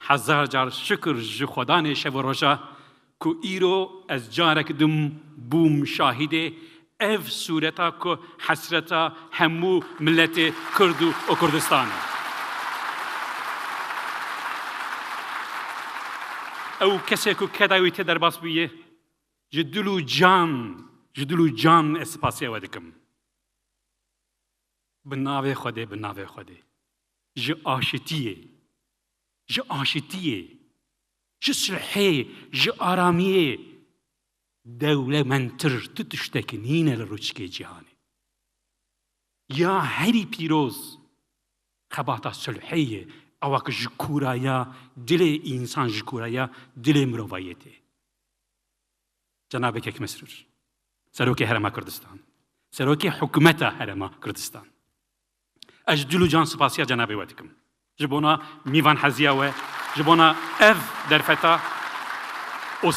هزار جار شکر ji خدانê şev roja ku îro ez carek dim bûm şahîdê ev sureta ku hesreta hemû milletê Kurd û Kurdistanê. Ew kesê ku keda wî tê derbas bûye ji dil û can ez spasiya we dikim. Bi navê Xwedê, ji aşitiyê, ji silhê, ji aramiyê, dewlementir tu tiştekî nîne li rûçikê cîhanê. Ya herî pîroz, xebata silhê ye, ewa ku ji kûraya dilê însan ji kûraya dilê mirovayî tê. Cenab-ı Hak Mesrûr, Serokê Herêma Kurdistan, Serokê Hikûmeta Herêma Kurdistan. Ez dil û can spasiya Cenab-ı we dikim. Ji bona mîvan heziya we, ji bona ev derfeta û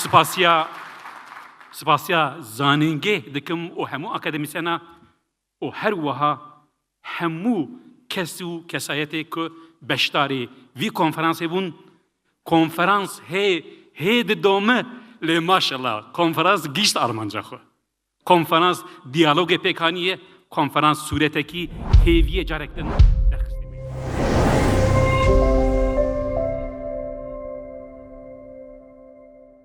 spasiya zanîngeh dikim û hemû akademisyenâ û her wiha hemû kes û kesayetê ku beşdarî vî konferansê bûn, konferans hê didome lê maşallah konferans gîşt armanca xwe. Konferans diyalogê pêk haniye, konferans sûretekî hêviyê carek din.